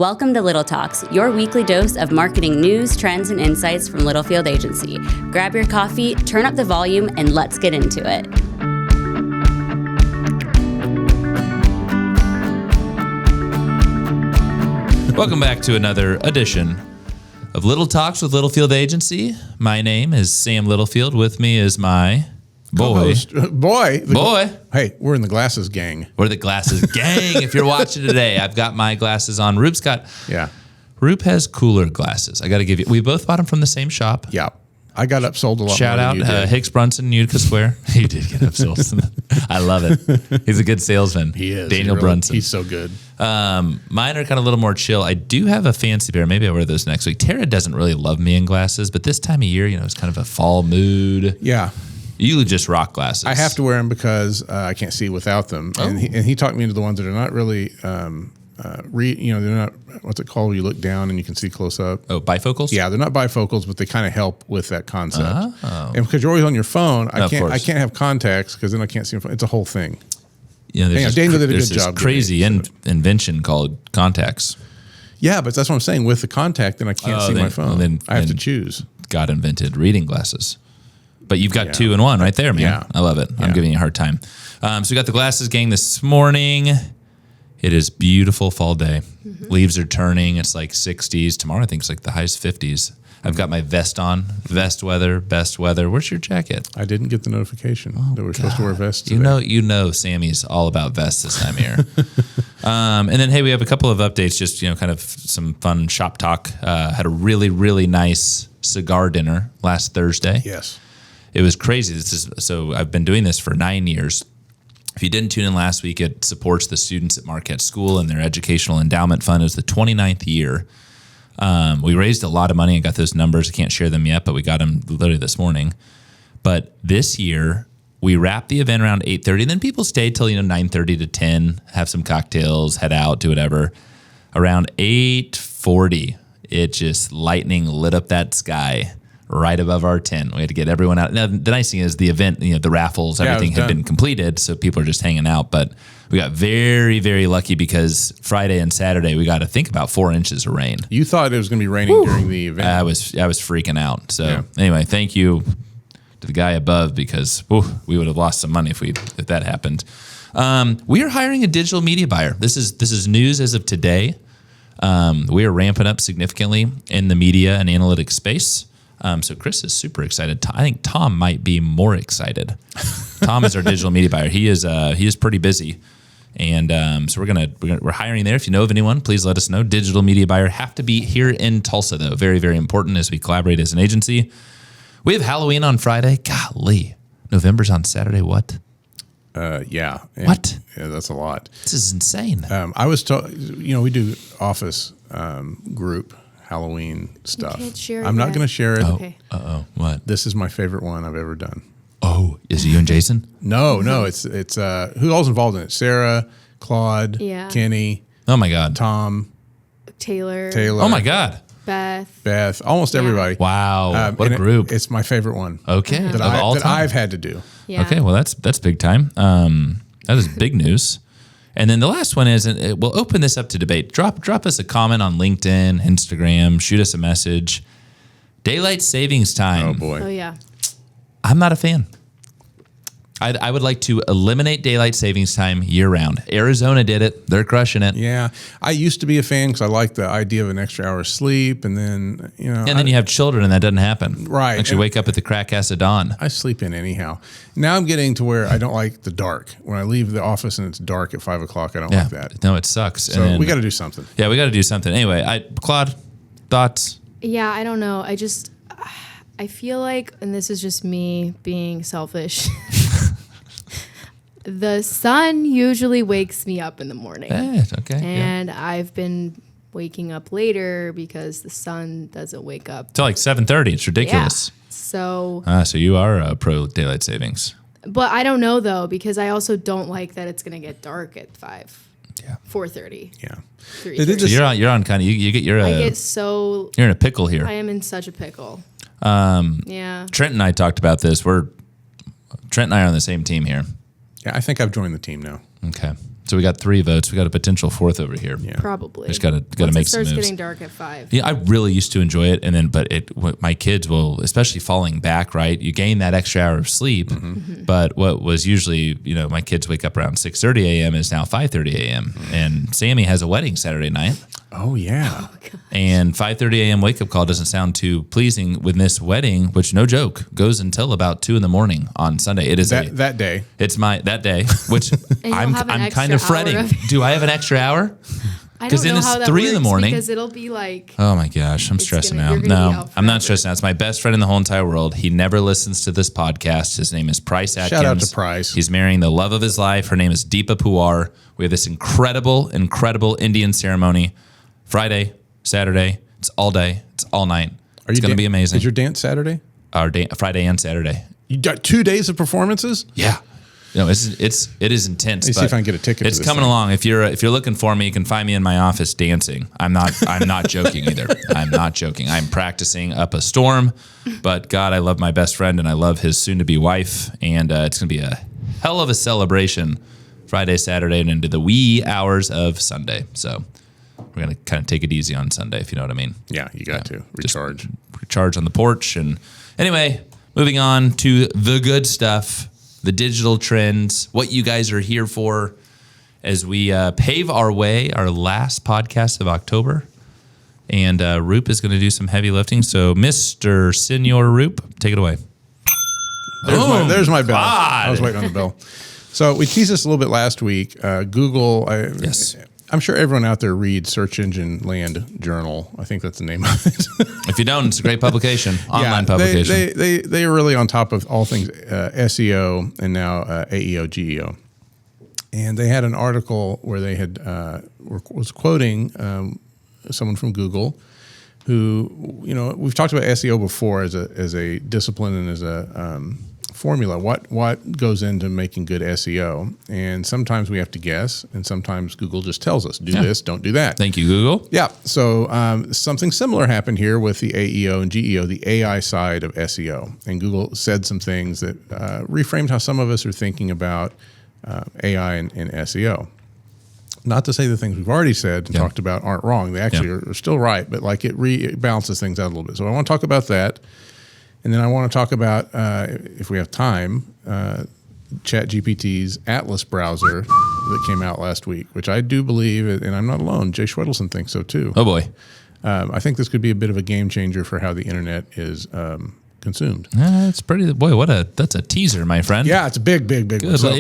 Welcome to Little Talks, your weekly dose of marketing news, trends, and insights from Littlefield Agency. Grab your coffee, turn up the volume, and let's get into it. Welcome back to another edition of Little Talks with Littlefield Agency. My name is Sam Littlefield. With me is my boy. Boy. Hey, we're in the glasses gang. We're the glasses gang. If you're watching today, I've got my glasses on. Roop has cooler glasses. I got to give you. We both bought them from the same shop. Yeah. I got upsold a lot. Shout out Hicks Brunson, Utica Square. You did get upsold. I love it. He's a good salesman. He is. Daniel Brunson. He's so good. Mine are kind of a little more chill. I do have a fancy pair. Maybe I'll wear those next week. Tara doesn't really love me in glasses, but this time of year, it's kind of a fall mood. Yeah. You just rock glasses. I have to wear them because I can't see without them. Oh. And he talked me into the ones that are not really, they're not, what's it called? Where you look down and you can see close up. Oh, bifocals? Yeah, they're not bifocals, but they kind of help with that concept. Oh. And because you're always on your phone, I can't have contacts because then I can't see your phone. It's a whole thing. Daniel did a good job. Crazy invention called contacts. Yeah, but that's what I'm saying. With the contact, then I can't see my phone. Then I have to choose. God invented reading glasses. But you've got 2 in 1 right there, man. Yeah. I love it. I'm giving you a hard time. So we got the glasses gang this morning. It is beautiful fall day. Mm-hmm. Leaves are turning. It's like 60s. Tomorrow I think it's like the highest 50s. I've got my vest on. Vest weather, best weather. Where's your jacket? I didn't get the notification that we're supposed to wear vests today. You know Sammy's all about vests this time of year. And then, hey, we have a couple of updates, just, kind of some fun shop talk. Had a really, really nice cigar dinner last Thursday. Yes. It was crazy. So I've been doing this for 9 years. If you didn't tune in last week, it supports the students at Marquette School and their educational endowment fund. It was the 29th year. We raised a lot of money and got those numbers. I can't share them yet, but we got them literally this morning. But this year, we wrapped the event around 8:30. Then people stayed till 9:30 to 10, have some cocktails, head out, do whatever. Around 8:40, it just lightning lit up that sky right above our tent. We had to get everyone out. Now, the nice thing is the event, the raffles, everything had been completed, so people are just hanging out. But we got very, very lucky because Friday and Saturday we got, I think, about 4 inches of rain. You thought it was going to be raining during the event. I was freaking out. So anyway, thank you to the guy above because we would have lost some money if that happened. We are hiring a digital media buyer. This is news as of today. We are ramping up significantly in the media and analytics space. So Chris is super excited. I think Tom might be more excited. Tom is our digital media buyer. He is pretty busy, and so we're hiring there. If you know of anyone, please let us know. Digital media buyer, have to be here in Tulsa though. Very, very important as we collaborate as an agency. We have Halloween on Friday. Golly, November's on Saturday. What? Yeah. What? Yeah, that's a lot. This is insane. I was told. We do office group Halloween stuff. I'm not going to share it. Okay. What? This is my favorite one I've ever done. Oh, is it you and Jason? No. It's who all's involved in it? Sarah, Claude, Kenny. Oh my God. Tom, Taylor. Oh my God. Beth. Almost everybody. Wow. What a group. It's my favorite one. Okay. That I've had to do. Yeah. Okay. Well, that's big time. That is big news. And then the last one is, we'll open this up to debate. Drop us a comment on LinkedIn, Instagram, shoot us a message. Daylight savings time. Oh, boy. Oh, yeah. I'm not a fan. I would like to eliminate daylight savings time year round. Arizona did it. They're crushing it. Yeah. I used to be a fan because I like the idea of an extra hour of sleep. And then, And then you have children and that doesn't happen. Right. Actually wake up at the crack ass of dawn. I sleep in anyhow. Now I'm getting to where I don't like the dark. When I leave the office and it's dark at 5 o'clock, I don't like that. No, it sucks. So we got to do something. Yeah, we got to do something. Anyway, Claude, thoughts? Yeah, I don't know. I feel like, and this is just me being selfish, the sun usually wakes me up in the morning. Okay. And I've been waking up later because the sun doesn't wake up till like 7:30. It's ridiculous. Yeah. So you are pro daylight savings. But I don't know though, because I also don't like that it's going to get dark at 4:30. Yeah. So you're on kind of you're in a pickle here. I am in such a pickle. Trent and I talked about this. Trent and I are on the same team here. Yeah, I think I've joined the team now. Okay. So we got 3 votes. We got a potential 4th over here. Yeah. Probably. Just got to make some moves. It starts getting dark at 5. Yeah, I really used to enjoy it, and then my kids will, especially falling back. Right, you gain that extra hour of sleep, but what was usually, my kids wake up around 6:30 a.m. is now 5:30 a.m. And Sammy has a wedding Saturday night. Oh yeah. And 5:30 a.m. wake up call doesn't sound too pleasing with this wedding, which no joke goes until about 2 a.m. on Sunday. It is that day. It's that day, which I'm extra kind of fretting. Do I have an extra hour? Because then it's 3 a.m. Because it'll be like, oh my gosh, I'm stressing out. No, I'm not stressing out. It's my best friend in the whole entire world. He never listens to this podcast. His name is Price Atkins. Shout out to Price. He's marrying the love of his life. Her name is Deepa Puwar. We have this incredible Indian ceremony. Friday, Saturday. It's all day. It's all night. It's going to be amazing. Is your dance Saturday? Friday and Saturday. You got 2 days of performances? Yeah. No, it is intense. Let me see if I can get a ticket. It's coming along. If you're looking for me, you can find me in my office dancing. I'm not joking either. I'm not joking. I'm practicing up a storm, but God, I love my best friend and I love his soon-to-be wife, and it's going to be a hell of a celebration Friday, Saturday, and into the wee hours of Sunday. So we're going to kind of take it easy on Sunday, if you know what I mean. Yeah, you got to recharge. Just recharge on the porch. And anyway, moving on to the good stuff. The digital trends, what you guys are here for as we pave our way, our last podcast of October. And Roop is going to do some heavy lifting. So, Mr. Senor Roop, take it away. There's my bell. God. I was waiting on the bell. So, we teased this a little bit last week. Google, Yes. I'm sure everyone out there reads Search Engine Land Journal. I think that's the name of it. If you don't, it's a great publication, online publication. They are really on top of all things SEO and now AEO, GEO. And they had an article where they had was quoting someone from Google who, we've talked about SEO before as a discipline and as a formula. What goes into making good SEO? And sometimes we have to guess, and sometimes Google just tells us, do this, don't do that. Thank you, Google. Yeah. So something similar happened here with the AEO and GEO, the AI side of SEO. And Google said some things that reframed how some of us are thinking about AI and SEO. Not to say the things we've already said and talked about aren't wrong. They actually are still right, but like it balances things out a little bit. So I want to talk about that. And then I want to talk about, if we have time, ChatGPT's Atlas browser that came out last week, which I do believe, and I'm not alone, Jay Schwedelson thinks so too. Oh, boy. I think this could be a bit of a game changer for how the internet is consumed. It's pretty, boy, that's a teaser, my friend. Yeah, it's a big one. So,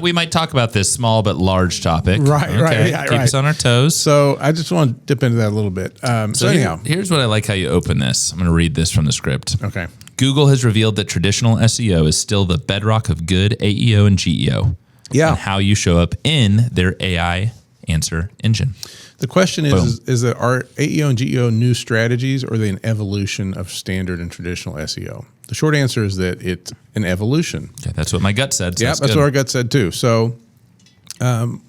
we might talk about this small but large topic. Right. Keep us on our toes. So I just want to dip into that a little bit. So anyhow. Here's what I like how you open this. I'm going to read this from the script. Okay. Google has revealed that traditional SEO is still the bedrock of good AEO and GEO. Yeah. And how you show up in their AI answer engine. The question is that are AEO and GEO new strategies, or are they an evolution of standard and traditional SEO? The short answer is that it's an evolution. Okay, that's what my gut said. So that's what our gut said too. So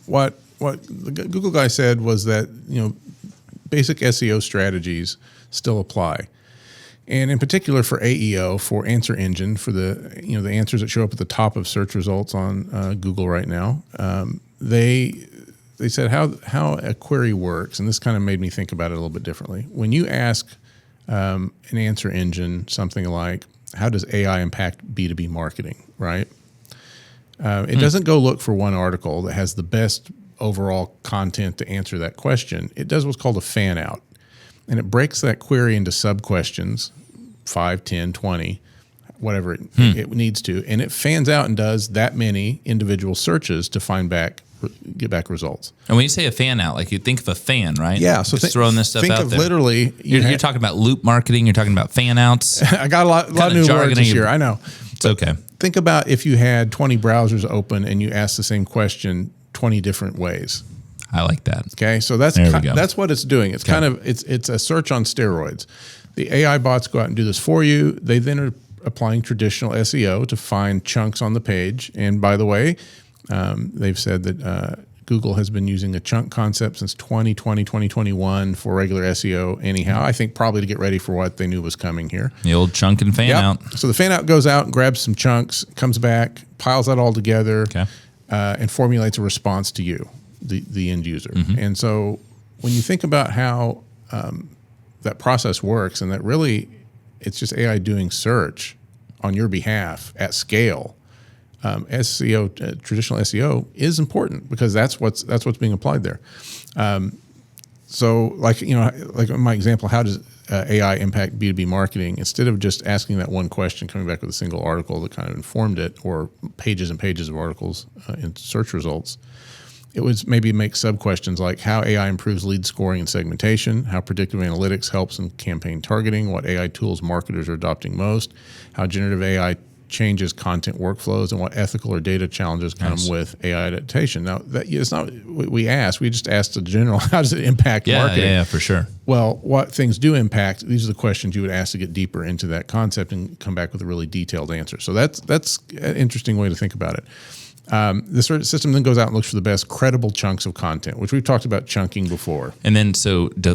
what the Google guy said was that, basic SEO strategies still apply. And in particular for AEO, for answer engine, for the the answers that show up at the top of search results on Google right now, they said how a query works, and this kind of made me think about it a little bit differently. When you ask an answer engine something like, how does AI impact B2B marketing, right? It doesn't go look for one article that has the best overall content to answer that question. It does what's called a fan out. And it breaks that query into sub-questions, 5, 10, 20, whatever it needs to. And it fans out and does that many individual searches to get back results. And when you say a fan out, like you think of a fan, right? Yeah. So just throwing this stuff out there. Think of literally. You're talking about loop marketing. You're talking about fan outs. I got a lot of new words this year. I know. It's okay. Think about if you had 20 browsers open and you asked the same question 20 different ways. I like that. Okay, so that's what it's doing. It's kind of it's a search on steroids. The AI bots go out and do this for you. They then are applying traditional SEO to find chunks on the page. And by the way, they've said that Google has been using a chunk concept since 2020, 2021 for regular SEO anyhow. I think probably to get ready for what they knew was coming here. The old chunk and fan out. So the fan out goes out and grabs some chunks, comes back, piles that all together, and formulates a response to you. the end user. And so when you think about how that process works, and that really it's just AI doing search on your behalf at scale. SEO, traditional SEO, is important because that's what's being applied there. So, like in my example, how does AI impact B2B marketing? Instead of just asking that one question, coming back with a single article that kind of informed it, or pages and pages of articles in search results, it would maybe make sub-questions like how AI improves lead scoring and segmentation, how predictive analytics helps in campaign targeting, what AI tools marketers are adopting most, how generative AI changes content workflows, and what ethical or data challenges come with AI adaptation. Now, that it's not what we asked. We just asked the general, how does it impact marketing? Yeah, for sure. Well, what things do impact, these are the questions you would ask to get deeper into that concept and come back with a really detailed answer. So that's an interesting way to think about it. The system then goes out and looks for the best credible chunks of content, which we've talked about chunking before. And then,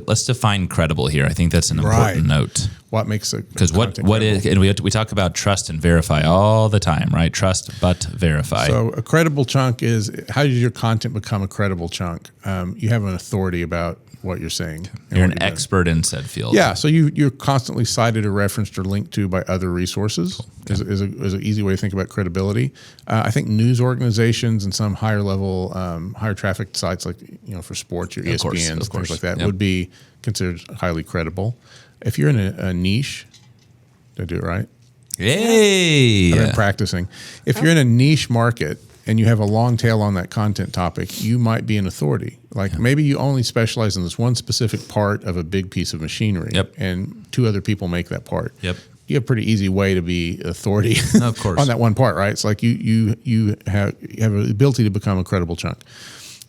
let's define credible here. I think that's an important note. What makes it? Because what is, and we talk about trust and verify all the time, right? Trust but verify. So a credible chunk is, how does your content become a credible chunk? You have an authority about what you're saying. You're an expert in said field. Yeah, so you're constantly cited or referenced or linked to by other resources. Cool. Okay. is an easy way to think about credibility. I think news organizations and some higher level, higher traffic sites like for sports, your ESPNs, things like that would be considered highly credible. If you're in a niche, did I do it right? Hey, I've been practicing. If you're in a niche market and you have a long tail on that content topic, you might be an authority. Like maybe you only specialize in this one specific part of a big piece of machinery, and two other people make that part. Yep. You have a pretty easy way to be authority of course. on that one part, right? It's like you have an ability to become a credible chunk.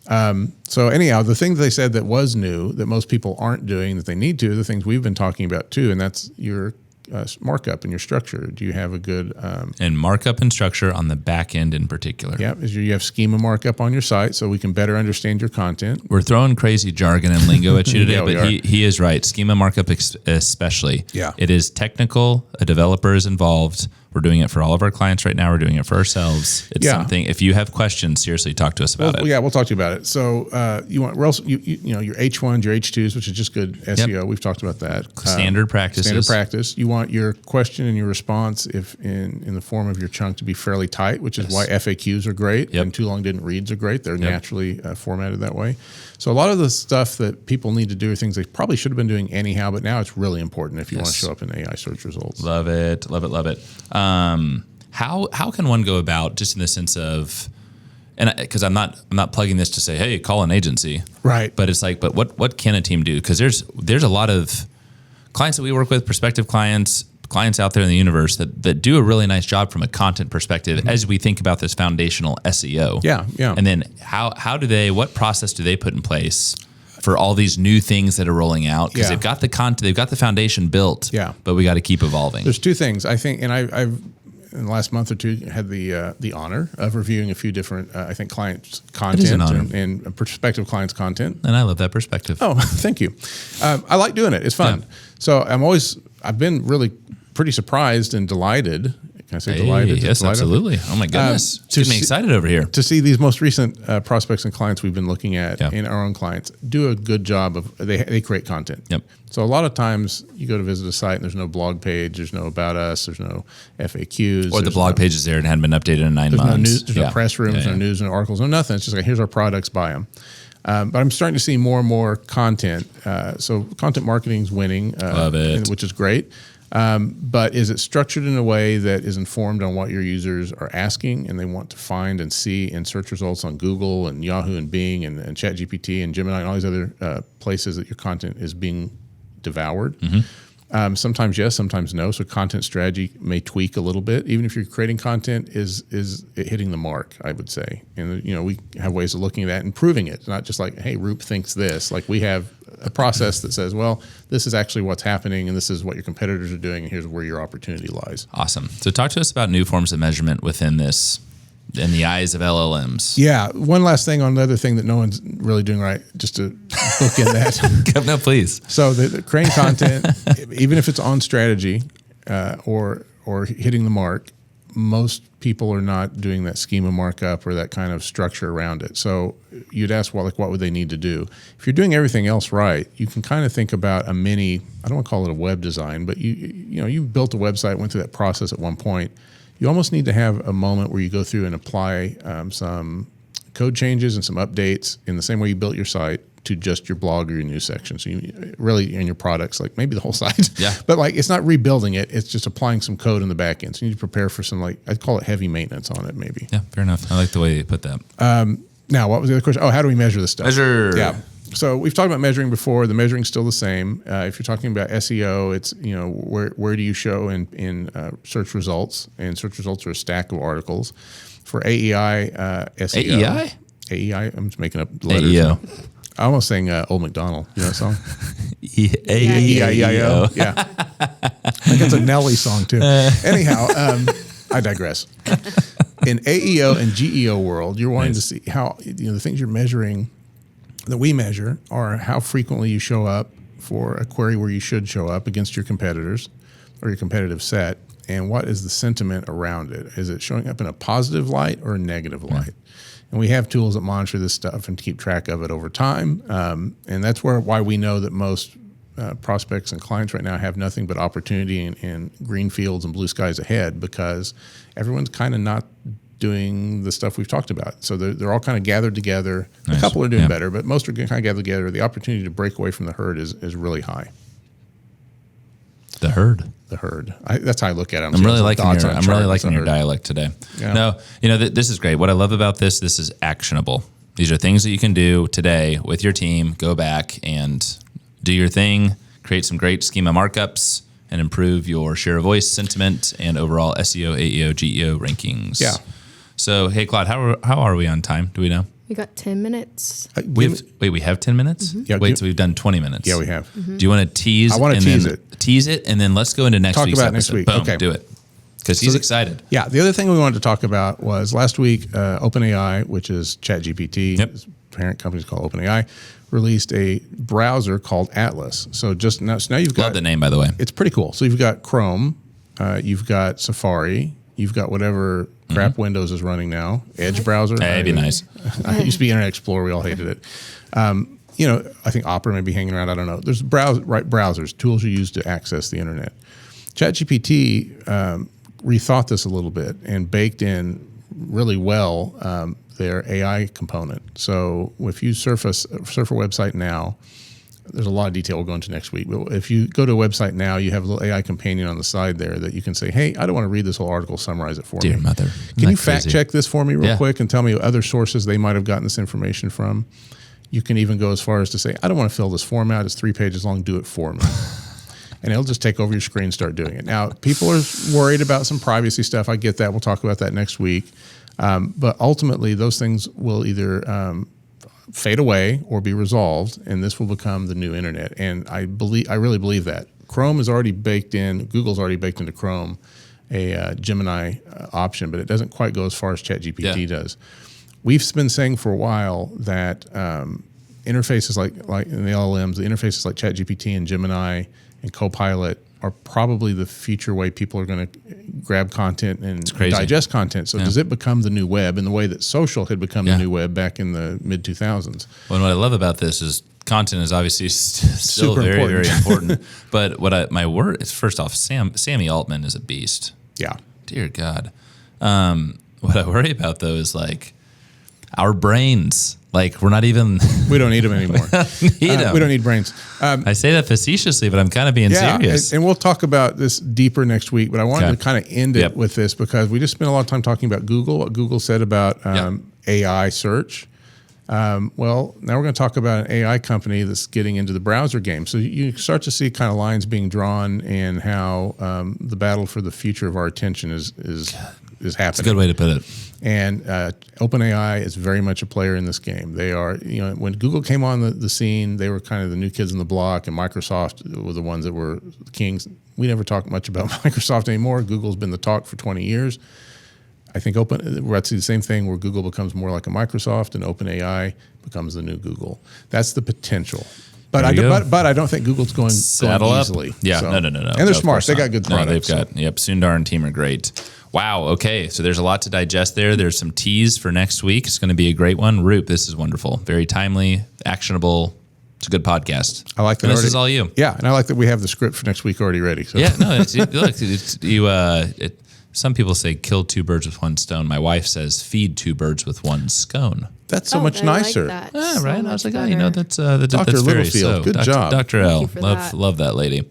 So anyhow, the thing that they said that was new that most people aren't doing that they need to, the things we've been talking about too, and that's your markup and your structure. Do you have a good and markup and structure on the back end in particular? Yeah, you have schema markup on your site so we can better understand your content. We're throwing crazy jargon and lingo at you today, but he is right. Schema markup especially. Yeah, it is technical. A developer is involved. We're doing it for all of our clients right now. We're doing it for ourselves. It's something. If you have questions, seriously, talk to us about it. Yeah, we'll talk to you about it. So you want your H1s, your H2s, which is just good SEO. Yep. We've talked about that. Standard practices. Standard practice. You want your question and your response, if in the form of your chunk, to be fairly tight, which is why FAQs are great and too long didn't reads are great. They're naturally formatted that way. So a lot of the stuff that people need to do are things they probably should have been doing anyhow, but now it's really important if you want to show up in AI search results. Love it, love it, love it. How can one go about, just in the sense of, and because I'm not plugging this to say, hey, call an agency, right? But it's like, but what can a team do? Because there's a lot of clients that we work with, prospective clients out there in the universe that do a really nice job from a content perspective as we think about this foundational SEO. Yeah. And then what process do they put in place for all these new things that are rolling out? Because they've got the content, they've got the foundation built. Yeah. But we got to keep evolving. There's two things I think, and I've in the last month or two had the honor of reviewing a few different clients' content and prospective clients' content. And I love that perspective. Oh, thank you. I like doing it. It's fun. Yeah. So I've been really pretty surprised and delighted. Can I say delighted? Yes, delighted? Absolutely. Oh my goodness. Getting me excited over here. To see these most recent prospects and clients we've been looking at and our own clients do a good job of, they create content. Yep. So a lot of times you go to visit a site and there's no blog page, there's no about us, there's no FAQs. Or the blog page is there and hadn't been updated in 9 months. No news, there's no press rooms, no news, no articles, no nothing. It's just like, here's our products, buy them. But I'm starting to see more and more content. So content marketing is winning. Love it. Which is great. But is it structured in a way that is informed on what your users are asking and they want to find and see in search results on Google and Yahoo and Bing and ChatGPT and Gemini and all these other places that your content is being devoured? Mm-hmm. Sometimes yes, sometimes no. So content strategy may tweak a little bit. Even if you're creating content, is it hitting the mark, I would say. And we have ways of looking at that and proving it. It's not just like, hey, Roop thinks this. Like we have a process that says, well, this is actually what's happening and this is what your competitors are doing and here's where your opportunity lies. Awesome. So talk to us about new forms of measurement within this, in the eyes of LLMs. Yeah. One last thing on the other thing that no one's really doing right, just to book in that. No, please. So the creating content, even if it's on strategy or hitting the mark, most people are not doing that schema markup or that kind of structure around it. So you'd ask, well, like, what would they need to do? If you're doing everything else right, you can kind of think about a mini, I don't want to call it a web design, but you built a website, went through that process at one point. You almost need to have a moment where you go through and apply some code changes and some updates in the same way you built your site to just your blog or your news section. So you really, in your products, like maybe the whole site, but like it's not rebuilding it. It's just applying some code in the back end. So you need to prepare for some, like, I'd call it heavy maintenance on it maybe. Yeah, fair enough. I like the way you put that. Now, what was the other question? Oh, how do we measure this stuff? Measure. Yeah. So we've talked about measuring before. The measuring's still the same. If you're talking about SEO, it's, where do you show in search results? And search results are a stack of articles. For AEI, SEO. AEI? AEI, I'm just making up letters. AEO. I almost sang Old MacDonald. You know that song? AEO. Yeah. I think it's a Nelly song too. Anyhow, I digress. In AEO and GEO world, you're wanting to see how, the things you're measuring that we measure are how frequently you show up for a query where you should show up against your competitors or your competitive set, and what is the sentiment around it? Is it showing up in a positive light or a negative light? And we have tools that monitor this stuff and keep track of it over time. And that's why we know that most prospects and clients right now have nothing but opportunity and green fields and blue skies ahead, because everyone's kind of not doing the stuff we've talked about. So they're all kind of gathered together. Nice. A couple are doing better, but most are kind of gathered together. The opportunity to break away from the herd is really high. The herd. The herd. That's how I look at it. I'm really liking your dialect today. Yeah. No, this is great. What I love about this is actionable. These are things that you can do today with your team. Go back and do your thing, create some great schema markups, and improve your share of voice, sentiment, and overall SEO, AEO, GEO rankings. Yeah. So, hey, Claude, how are we on time? Do we know? We got 10 minutes. We have 10 minutes? Mm-hmm. Yeah, so we've done 20 minutes. Yeah, we have. Mm-hmm. Do you want to tease? I want to tease it, and then let's go into next week's episode. Next week. Boom, okay. Do it. Because he's excited. Yeah. The other thing we wanted to talk about was last week, OpenAI, which is ChatGPT, its parent company is called OpenAI, released a browser called Atlas. So now you've got... Love the name, by the way. It's pretty cool. So you've got Chrome, you've got Safari, you've got whatever crap Windows is running now, Edge browser. Hey, it'd be nice. It used to be Internet Explorer. We all hated it. I think Opera may be hanging around. I don't know. There's browsers, tools you use to access the internet. ChatGPT rethought this a little bit and baked in really well their AI component. So if you surf a website now, there's a lot of detail we'll go into next week. But if you go to a website now, you have a little AI companion on the side there that you can say, hey, I don't want to read this whole article, summarize it for me. Dear mother. Can you fact check this for me real quick and tell me other sources they might have gotten this information from? You can even go as far as to say, I don't want to fill this form out. It's 3 pages long. Do it for me. And it'll just take over your screen and start doing it. Now, people are worried about some privacy stuff. I get that. We'll talk about that next week. But ultimately, those things will either fade away or be resolved, and this will become the new internet. And I really believe that. Chrome is already baked in. Google's already baked into Chrome a Gemini option, but it doesn't quite go as far as ChatGPT does. We've been saying for a while that interfaces like in the LLMs, the interfaces like ChatGPT and Gemini and Copilot are probably the future way people are going to grab content and digest content. So does it become the new web in the way that social had become the new web back in the mid-2000s? Well, and what I love about this is content is obviously still very, very important. But my word is, first off, Sammy Altman is a beast. Yeah. Dear God. What I worry about, though, is like our brains. Like, we're not even... We don't need them anymore. We don't need brains. I say that facetiously, but I'm kind of being serious. And we'll talk about this deeper next week, but I wanted to kind of end it with this because we just spent a lot of time talking about Google, what Google said about AI search. Well, now we're going to talk about an AI company that's getting into the browser game. So you start to see kind of lines being drawn and how the battle for the future of our attention is happening. That's a good way to put it. And OpenAI is very much a player in this game. They are, when Google came on the scene, they were kind of the new kids on the block, and Microsoft were the ones that were the kings. We never talk much about Microsoft anymore. Google's been the talk for 20 years. I think we're at the same thing where Google becomes more like a Microsoft and OpenAI becomes the new Google. That's the potential. But I don't think Google's going easily. Yeah, so. No. And they're smart. They got good products. No, they've got, Sundar and team are great. Wow. Okay. So there's a lot to digest there. There's some teas for next week. It's going to be a great one. Roop, this is wonderful. Very timely, actionable. It's a good podcast. I like that. And this is all you. Yeah. And I like that we have the script for next week already ready. So. Yeah. No, some people say kill two birds with one stone. My wife says feed two birds with one scone. That's so much nicer. Like that. Yeah, So right. I was like, better. that's Dr. very Littlefield, good job. Dr. L. you for Love that lady.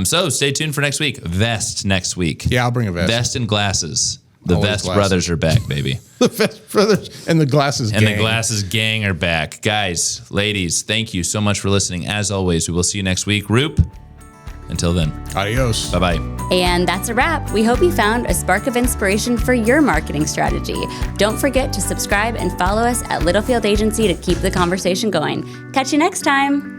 So stay tuned for next week. Vest next week. Yeah, I'll bring a vest. Vest and glasses. The Always Vest glasses. brothers are back, baby. The Vest brothers and the glasses And gang. the glasses gang are back. Guys, ladies, thank you so much for listening. As always, we will see you next week. Roop, until then. Adios. Bye-bye. And that's a wrap. We hope you found a spark of inspiration for your marketing strategy. Don't forget to subscribe and follow us at Littlefield Agency to keep the conversation going. Catch you next time.